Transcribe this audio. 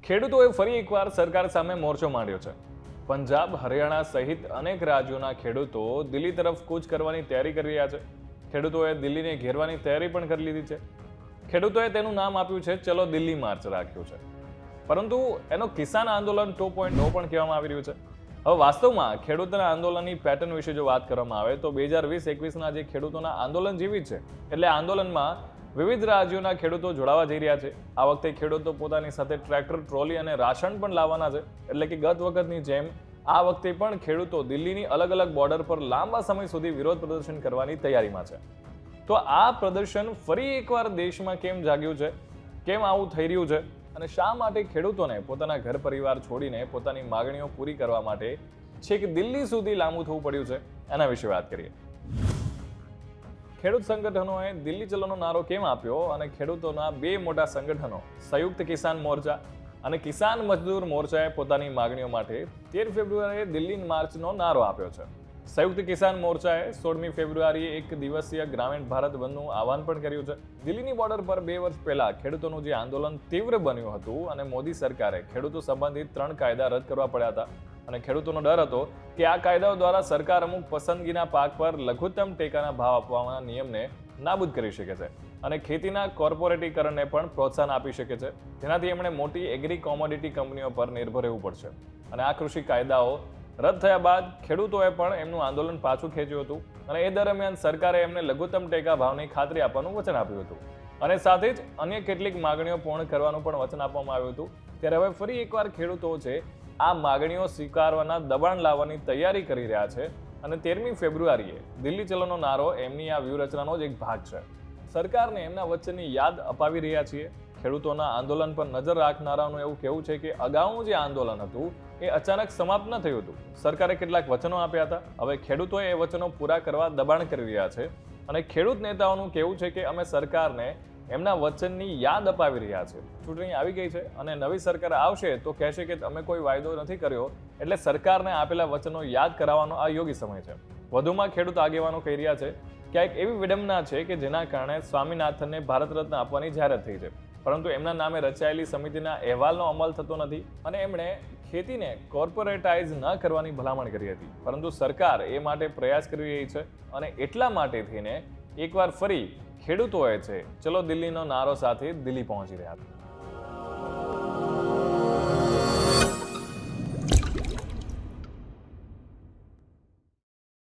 ખેડૂતોએ ફરી એકવાર સરકાર સામે મોરચો માંડ્યો છે. પંજાબ, હરિયાણા સહિત અનેક રાજ્યોના ખેડૂતો દિલ્હી તરફ કૂચ કરવાની તૈયારી કરી રહ્યા છે. ખેડૂતોએ દિલ્હીને ઘેરવાની તૈયારી પણ કરી લીધી છે. ખેડૂતોએ તેનું નામ આપ્યું છે ચલો દિલ્હી માર્ચ રાખ્યું છે. પરંતુ એનો કિસાન આંદોલન 2.0 પણ કહેવામાં આવી રહ્યું છે. હવે વાસ્તવમાં ખેડૂતોના આંદોલનની પેટર્ન વિશે જો વાત કરવામાં આવે તો 2020-21ના જે ખેડૂતોના આંદોલન જેવી છે, એટલે આંદોલનમાં વિવિધ રાજ્યોના ખેડૂતો જોડાવા જઈ રહ્યા છે. આ વખતે ખેડૂતો પોતાની સાથે ટ્રેક્ટર, ટ્રોલી અને રાશન પણ લાવવાના છે. એટલે કે ગત વખતની જેમ આ વખતે પણ ખેડૂતો દિલ્હીની અલગ અલગ બોર્ડર પર લાંબા સમય સુધી વિરોધ પ્રદર્શન કરવાની તૈયારીમાં છે. તો આ પ્રદર્શન ફરી એકવાર દેશમાં કેમ જાગ્યું છે, કેમ આવું થઈ રહ્યું છે અને શા માટે ખેડૂતોને પોતાના ઘર પરિવાર છોડીને પોતાની માગણીઓ પૂરી કરવા માટે છેક દિલ્હી સુધી લાંબુ થવું પડ્યું છે, એના વિશે વાત કરીએ. ખેડૂત સંગઠનોએ દિલ્હી ચલોનો નારો કેમ આપ્યો અને ખેડૂતોના બે મોટા સંગઠનો સંયુક્ત કિસાન મોરચા અને કિસાન મજદૂર મોરચાએ પોતાની માગણીઓ માટે 13 ફેબ્રુઆરીએ દિલ્હી માર્ચનો નારો આપ્યો છે. સંયુક્ત કિસાન મોરચાએ 16મી ફેબ્રુઆરીએ એક દિવસીય ગ્રામીણ ભારત બંધનું આહવાન પણ કર્યું છે. દિલ્હીની બોર્ડર પર 2 વર્ષ પહેલા ખેડૂતોનું જે આંદોલન તીવ્ર બન્યું હતું અને મોદી સરકારે ખેડૂતો સંબંધિત 3 કાયદા રદ કરવા પડ્યા હતા અને ખેડૂતોનો ડર હતો કે આ કાયદાઓ દ્વારા સરકાર અમુક પસંદગીના પાક પર લઘુત્તમ ટેકાના ભાવ આપવાના નિયમને નાબૂદ કરી શકે છે અને ખેતીના કોર્પોરેટીકરણને પણ પ્રોત્સાહન આપી શકે છે, જેનાથી એમણે મોટી એગ્રી કોમોડિટી કંપનીઓ પર નિર્ભર રહેવું પડશે. અને આ કૃષિ કાયદાઓ રદ થયા બાદ ખેડૂતોએ પણ એમનું આંદોલન પાછું ખેંચ્યું હતું અને એ દરમિયાન સરકારે એમને લઘુત્તમ ટેકા ભાવની ખાતરી આપવાનું વચન આપ્યું હતું અને સાથે જ અન્ય કેટલીક માગણીઓ પૂર્ણ કરવાનું પણ વચન આપવામાં આવ્યું હતું. ત્યારે હવે ફરી એકવાર ખેડૂતો છે આ માગણીઓ સ્વીકારવાના દબાણ લાવવાની તૈયારી કરી રહ્યા છે અને 13મી ફેબ્રુઆરીએ દિલ્હી ચલોનો નારો એમની આ વ્યૂહરચનાનો જ એક ભાગ છે. સરકારને એમના વચનની યાદ અપાવી રહ્યા છીએ. ખેડૂતોના આંદોલન પર નજર રાખનારાનું એવું કહેવું છે કે અગાઉનું જે આંદોલન હતું એ અચાનક સમાપ્ત ન થયું હતું. સરકારે કેટલાક વચનો આપ્યા હતા, હવે ખેડૂતોએ એ વચનો પૂરા કરવા દબાણ કરી રહ્યા છે અને ખેડૂત નેતાઓનું કહેવું છે કે અમે સરકારને એમના વચનની યાદ અપાવી રહ્યા છે. ચૂંટણી આવી ગઈ છે અને નવી સરકાર આવશે તો કહેશે કે તમે કોઈ વાયદો નથી કર્યો, એટલે સરકારને આપેલા વચનો યાદ કરાવવાનો આ યોગ્ય સમય છે. વધુમાં ખેડૂત આગેવાનો કહી રહ્યા છે કે આ એક એવી વિડંબના છે કે જેના કારણે સ્વામીનાથનને ભારત રત્ન આપવાની જાહેરાત થઈ છે, પરંતુ એમના નામે રચાયેલી સમિતિના અહેવાલનો અમલ થતો નથી અને એમણે ખેતીને કોર્પોરેટાઇઝ ન કરવાની ભલામણ કરી હતી. પરંતુ સરકાર એ માટે પ્રયાસ કરી રહી છે અને એટલા માટે થઈને એકવાર ફરી ખેડૂતોએ છે ચલો દિલ્હીનો નારો સાથે દિલ્હી પહોંચી રહ્યા હતા.